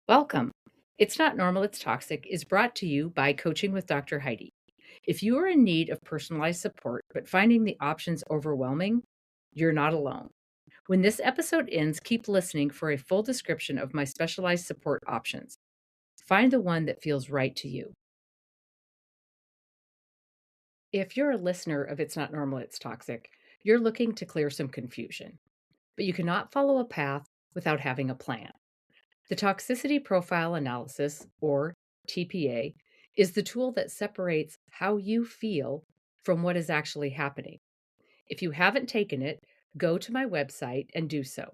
Welcome. It's Not Normal, It's Toxic is brought to you by Coaching with Dr. Heidi. If you are in need of personalized support but finding the options overwhelming, you're not alone. When this episode ends, keep listening for a full description of my specialized support options. Find the one that feels right to you. If you're a listener of It's Not Normal, It's Toxic, you're looking to clear some confusion, but you cannot follow a path without having a plan. The Toxicity Profile Analysis, or TPA, is the tool that separates how you feel from what is actually happening. If you haven't taken it, go to my website and do so.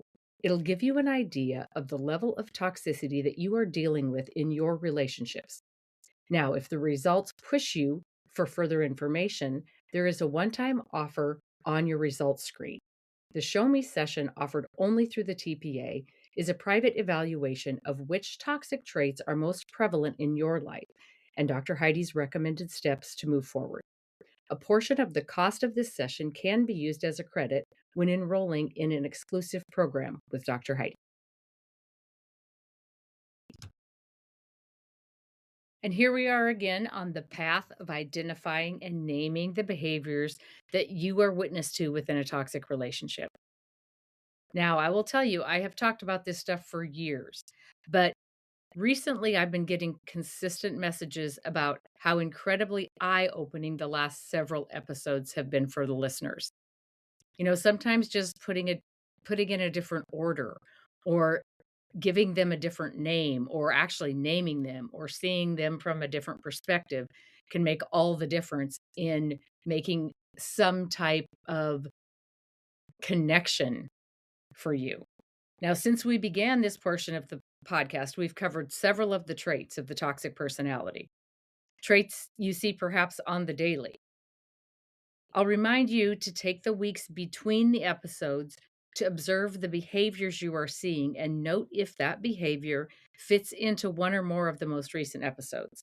It'll give you an idea of the level of toxicity that you are dealing with in your relationships. Now, if the results push you for further information, there is a one-time offer on your results screen. The Show Me session, offered only through the TPA, is a private evaluation of which toxic traits are most prevalent in your life and Dr. Heidi's recommended steps to move forward. A portion of the cost of this session can be used as a credit when enrolling in an exclusive program with Dr. Heidi. And here we are again on the path of identifying and naming the behaviors that you are witness to within a toxic relationship. Now, I will tell you, I have talked about this stuff for years, but recently I've been getting consistent messages about how incredibly eye-opening the last several episodes have been for the listeners. Sometimes just putting in a different order, or giving them a different name, or actually naming them, or seeing them from a different perspective can make all the difference in making some type of connection for you. Now, since we began this portion of the podcast, we've covered several of the traits of the toxic personality, traits you see perhaps on the daily. I'll remind you to take the weeks between the episodes to observe the behaviors you are seeing and note if that behavior fits into one or more of the most recent episodes.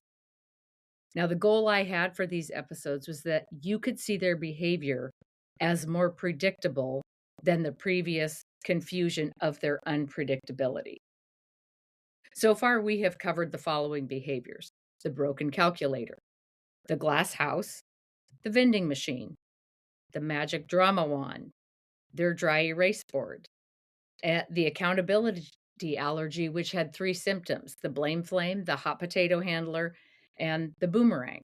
Now, the goal I had for these episodes was that you could see their behavior as more predictable than the previous confusion of their unpredictability. So far, we have covered the following behaviors: the broken calculator, the glass house, the vending machine, the magic drama wand, their dry erase board, the accountability allergy, which had three symptoms: the blame flame, the hot potato handler, and the boomerang.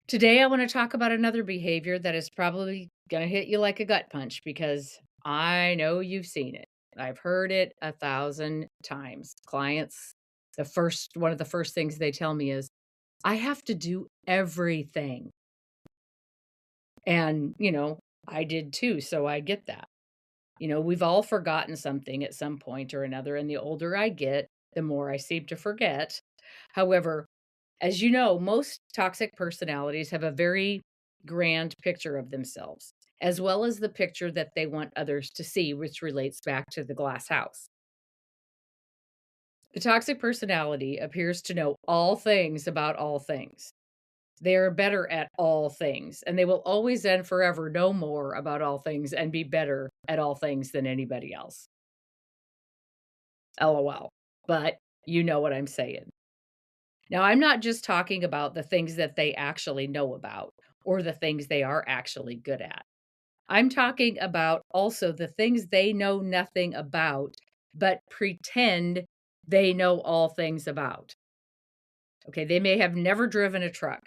Today, I want to talk about another behavior that is probably going to hit you like a gut punch because I know you've seen it. I've heard it 1,000 times. Clients, one of the first things they tell me is, I have to do everything. And, I did too. So I get that. We've all forgotten something at some point or another. And the older I get, the more I seem to forget. However, as you know, most toxic personalities have a very grand picture of themselves, as well as the picture that they want others to see, which relates back to the glass house. The toxic personality appears to know all things about all things. They are better at all things, and they will always and forever know more about all things and be better at all things than anybody else. LOL. But you know what I'm saying. Now, I'm not just talking about the things that they actually know about or the things they are actually good at. I'm talking about also the things they know nothing about, but pretend they know all things about. Okay, they may have never driven a truck,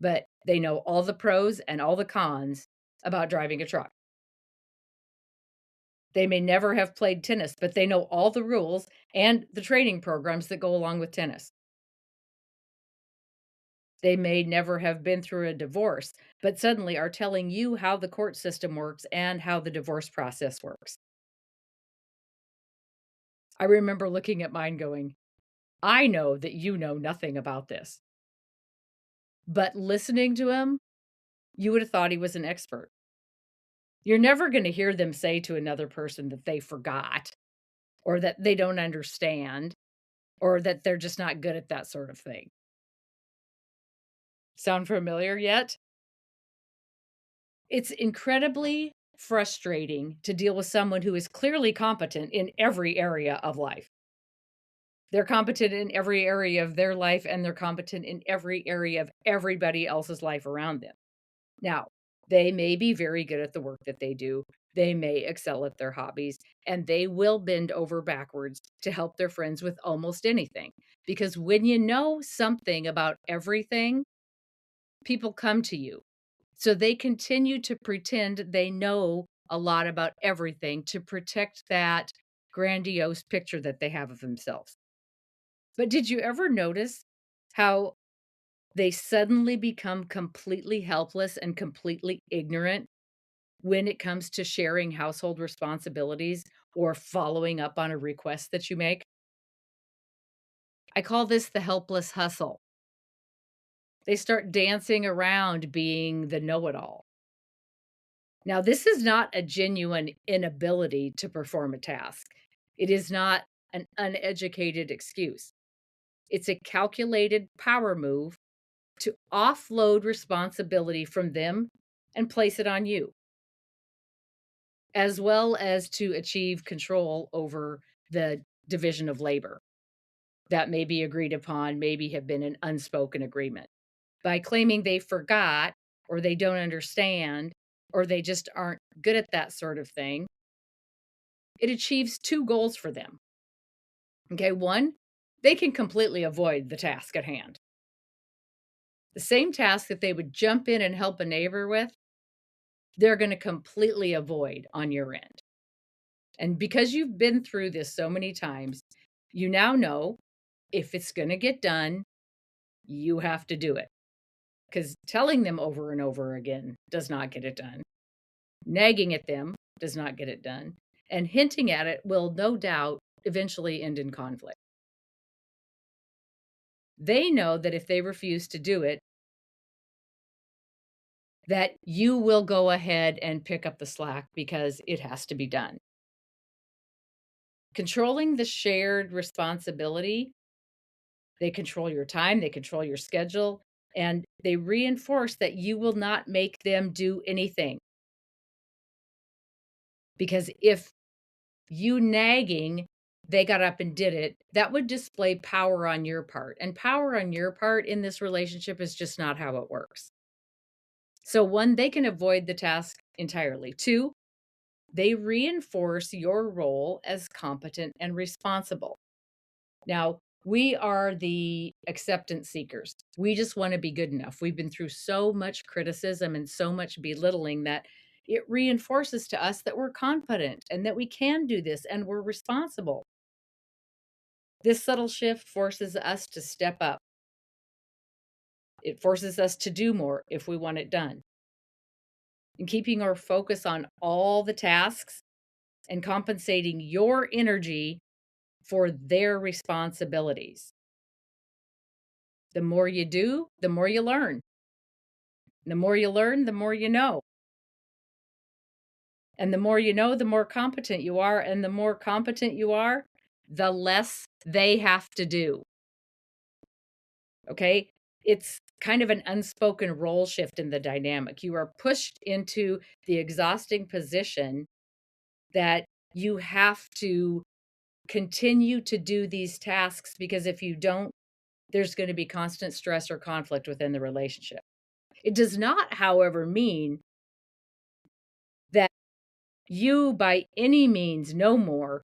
but they know all the pros and all the cons about driving a truck. They may never have played tennis, but they know all the rules and the training programs that go along with tennis. They may never have been through a divorce, but suddenly are telling you how the court system works and how the divorce process works. I remember looking at mine going, I know that you know nothing about this. But listening to him, you would have thought he was an expert. You're never going to hear them say to another person that they forgot, or that they don't understand, or that they're just not good at that sort of thing. Sound familiar yet? It's incredibly frustrating to deal with someone who is clearly competent in every area of life. They're competent in every area of their life, and they're competent in every area of everybody else's life around them. Now, they may be very good at the work that they do. They may excel at their hobbies, and they will bend over backwards to help their friends with almost anything. Because when you know something about everything, people come to you. So they continue to pretend they know a lot about everything to protect that grandiose picture that they have of themselves. But did you ever notice how they suddenly become completely helpless and completely ignorant when it comes to sharing household responsibilities or following up on a request that you make? I call this the helpless hustle. They start dancing around being the know it all. Now, this is not a genuine inability to perform a task. It is not an uneducated excuse. It's a calculated power move to offload responsibility from them and place it on you, as well as to achieve control over the division of labor that may be agreed upon, maybe have been an unspoken agreement. By claiming they forgot or they don't understand or they just aren't good at that sort of thing, it achieves two goals for them. Okay, one, they can completely avoid the task at hand. The same task that they would jump in and help a neighbor with, they're going to completely avoid on your end. And because you've been through this so many times, you now know if it's going to get done, you have to do it. Because telling them over and over again does not get it done. Nagging at them does not get it done. And hinting at it will no doubt eventually end in conflict. They know that if they refuse to do it, that you will go ahead and pick up the slack because it has to be done. Controlling the shared responsibility, they control your time, they control your schedule, and they reinforce that you will not make them do anything. Because if you nagging, they got up and did it, that would display power on your part. And power on your part in this relationship is just not how it works. So, one, they can avoid the task entirely. Two, they reinforce your role as competent and responsible. Now, we are the acceptance seekers. We just want to be good enough. We've been through so much criticism and so much belittling that it reinforces to us that we're confident and that we can do this and we're responsible. This subtle shift forces us to step up. It forces us to do more if we want it done. And keeping our focus on all the tasks and compensating your energy for their responsibilities. The more you do, the more you learn. The more you learn, the more you know. And the more you know, the more competent you are. And the more competent you are, the less they have to do. Okay? It's kind of an unspoken role shift in the dynamic. You are pushed into the exhausting position that you have to continue to do these tasks because if you don't, there's going to be constant stress or conflict within the relationship. It does not, however, mean that you by any means know more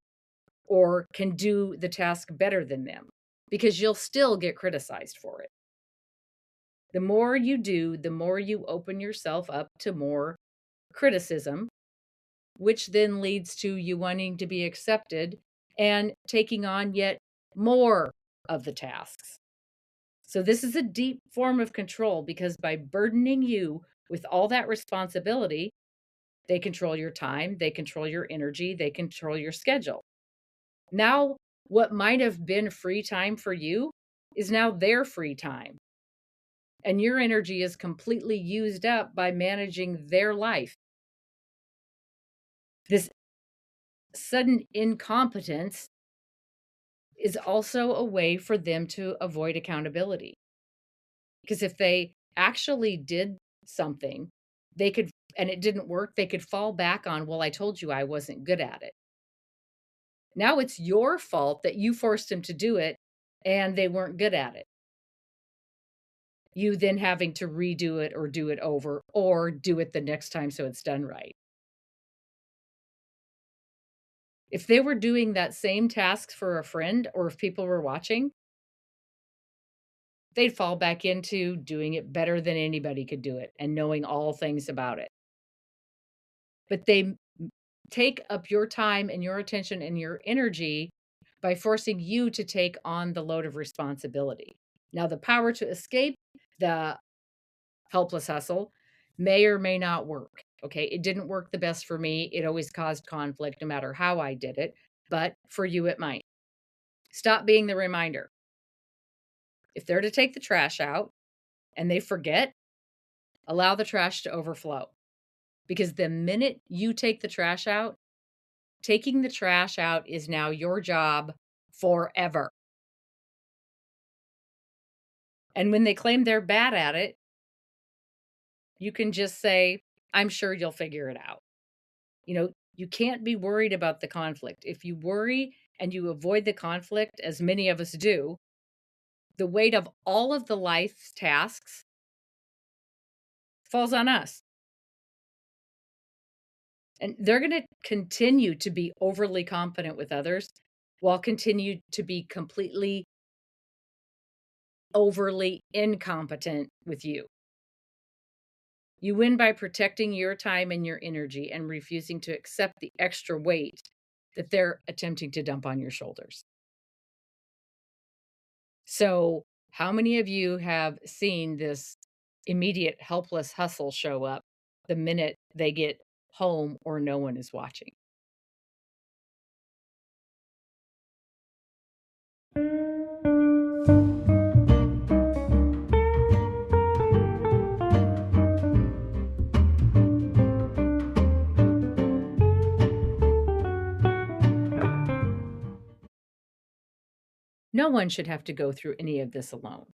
or can do the task better than them because you'll still get criticized for it. The more you do, the more you open yourself up to more criticism, which then leads to you wanting to be accepted and taking on yet more of the tasks. So, this is a deep form of control because by burdening you with all that responsibility, they control your time, they control your energy, they control your schedule. Now, what might have been free time for you is now their free time. And your energy is completely used up by managing their life. This sudden incompetence is also a way for them to avoid accountability. Because if they actually did something, they could, and it didn't work, they could fall back on, well, I told you I wasn't good at it. Now it's your fault that you forced him to do it and they weren't good at it. You then having to redo it or do it over or do it the next time so it's done right. If they were doing that same task for a friend or if people were watching, they'd fall back into doing it better than anybody could do it and knowing all things about it. But they take up your time and your attention and your energy by forcing you to take on the load of responsibility. Now, the power to escape the helpless hustle may or may not work. Okay. It didn't work the best for me. It always caused conflict no matter how I did it. But for you, it might. Stop being the reminder. If they're to take the trash out and they forget, allow the trash to overflow. Because the minute you take the trash out, taking the trash out is now your job forever. And when they claim they're bad at it, you can just say, I'm sure you'll figure it out. You can't be worried about the conflict. If you worry and you avoid the conflict, as many of us do, the weight of all of the life's tasks falls on us. And they're going to continue to be overly confident with others while continue to be completely overly incompetent with you. You win by protecting your time and your energy and refusing to accept the extra weight that they're attempting to dump on your shoulders. So, how many of you have seen this immediate helpless hustle show up the minute they get home or no one is watching? No one should have to go through any of this alone.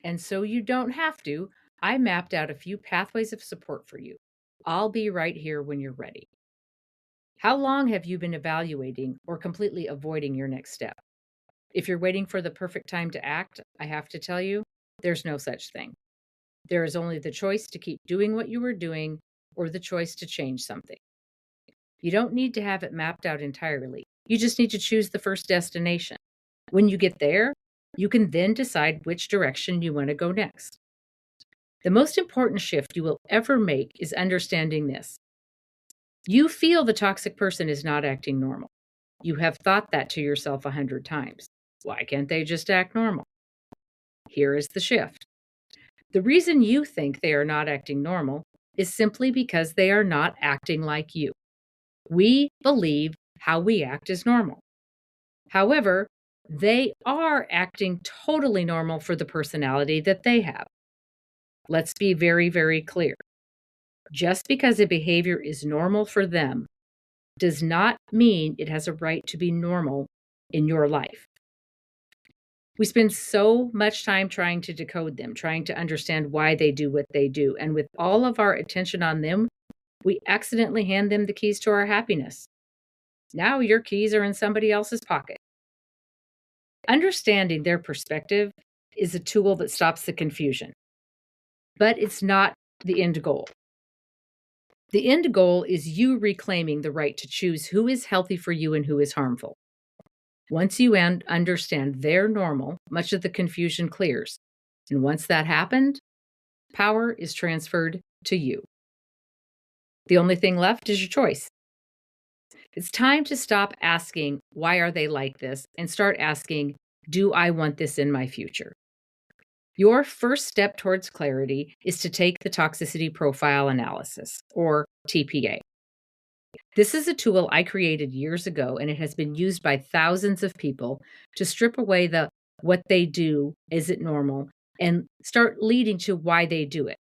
And so you don't have to. I mapped out a few pathways of support for you. I'll be right here when you're ready. How long have you been evaluating or completely avoiding your next step? If you're waiting for the perfect time to act, I have to tell you, there's no such thing. There is only the choice to keep doing what you were doing or the choice to change something. You don't need to have it mapped out entirely. You just need to choose the first destination. When you get there, you can then decide which direction you want to go next. The most important shift you will ever make is understanding this. You feel the toxic person is not acting normal. You have thought that to yourself 100 times. Why can't they just act normal? Here is the shift. The reason you think they are not acting normal is simply because they are not acting like you. We believe how we act is normal. However, they are acting totally normal for the personality that they have. Let's be very, very clear. Just because a behavior is normal for them does not mean it has a right to be normal in your life. We spend so much time trying to decode them, trying to understand why they do what they do. And with all of our attention on them, we accidentally hand them the keys to our happiness. Now your keys are in somebody else's pocket. Understanding their perspective is a tool that stops the confusion, but it's not the end goal. The end goal is you reclaiming the right to choose who is healthy for you and who is harmful. Once you understand their normal, much of the confusion clears. And once that happened, power is transferred to you. The only thing left is your choice. It's time to stop asking, why are they like this? And start asking, do I want this in my future? Your first step towards clarity is to take the Toxicity Profile Analysis, or TPA. This is a tool I created years ago, and it has been used by thousands of people to strip away the what they do, is it normal, and start leading to why they do it.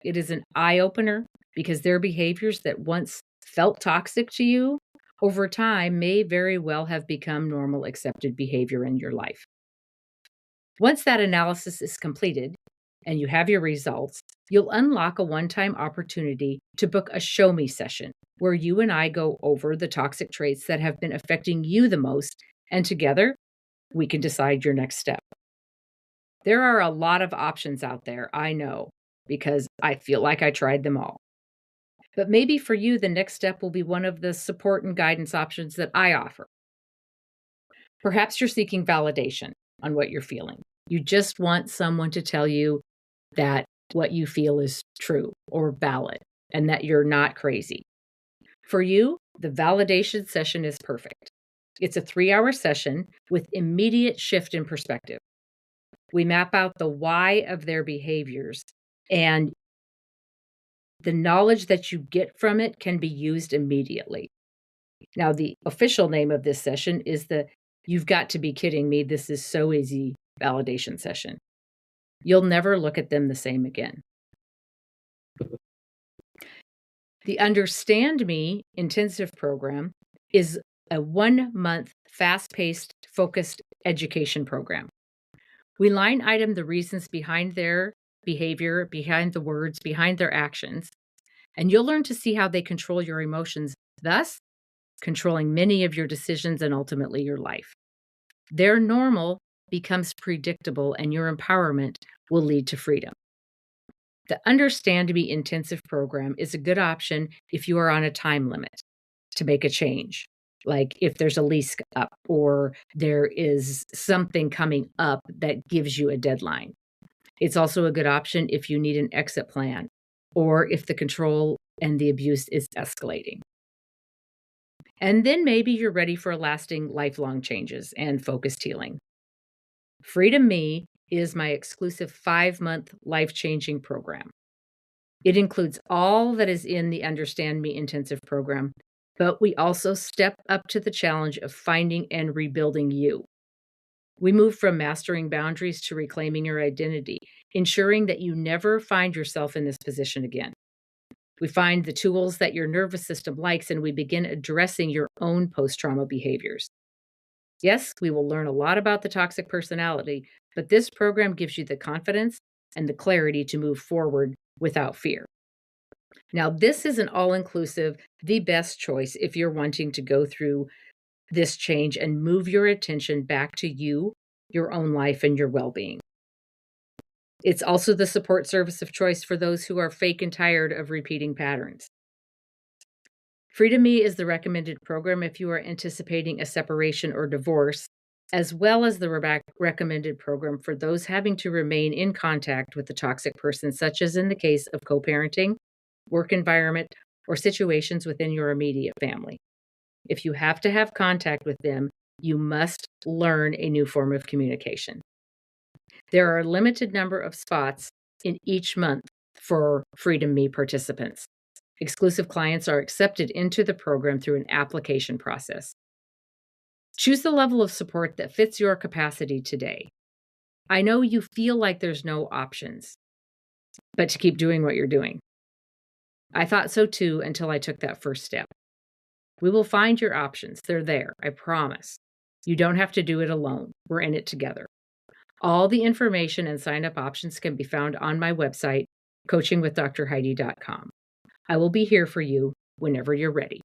It is an eye-opener because their behaviors that once felt toxic to you over time may very well have become normal accepted behavior in your life. Once that analysis is completed and you have your results, you'll unlock a one-time opportunity to book a show me session where you and I go over the toxic traits that have been affecting you the most, and together we can decide your next step. There are a lot of options out there, I know, because I feel like I tried them all. But maybe for you, the next step will be one of the support and guidance options that I offer. Perhaps you're seeking validation on what you're feeling. You just want someone to tell you that what you feel is true or valid and that you're not crazy. For you, the validation session is perfect. It's a 3-hour session with immediate shift in perspective. We map out the why of their behaviors, and the knowledge that you get from it can be used immediately. Now, the official name of this session is the "You've got to be kidding me, this is so easy" validation session. You'll never look at them the same again. The Understand Me intensive program is a 1-month, fast-paced, focused education program. We line item the reasons behind their behavior, behind the words, behind their actions, and you'll learn to see how they control your emotions, thus controlling many of your decisions and ultimately your life. Their normal becomes predictable, and your empowerment will lead to freedom. The Understand Me intensive program is a good option if you are on a time limit to make a change, like if there's a lease up or there is something coming up that gives you a deadline. It's also a good option if you need an exit plan or if the control and the abuse is escalating. And then maybe you're ready for lasting, lifelong changes and focused healing. Freedom Me is my exclusive 5-month life-changing program. It includes all that is in the Understand Me intensive program, but we also step up to the challenge of finding and rebuilding you. We move from mastering boundaries to reclaiming your identity, ensuring that you never find yourself in this position again. We find the tools that your nervous system likes, and we begin addressing your own post-trauma behaviors. Yes, we will learn a lot about the toxic personality, but this program gives you the confidence and the clarity to move forward without fear. Now, this is an all-inclusive, the best choice if you're wanting to go through this change and move your attention back to you, your own life, and your well-being. It's also the support service of choice for those who are fake and tired of repeating patterns. Freedom Me is the recommended program if you are anticipating a separation or divorce, as well as the recommended program for those having to remain in contact with the toxic person, such as in the case of co-parenting, work environment, or situations within your immediate family. If you have to have contact with them, you must learn a new form of communication. There are a limited number of spots in each month for Freedom Me participants. Exclusive clients are accepted into the program through an application process. Choose the level of support that fits your capacity today. I know you feel like there's no options, but to keep doing what you're doing. I thought so too until I took that first step. We will find your options. They're there, I promise. You don't have to do it alone. We're in it together. All the information and sign-up options can be found on my website, coachingwithdrheidi.com. I will be here for you whenever you're ready.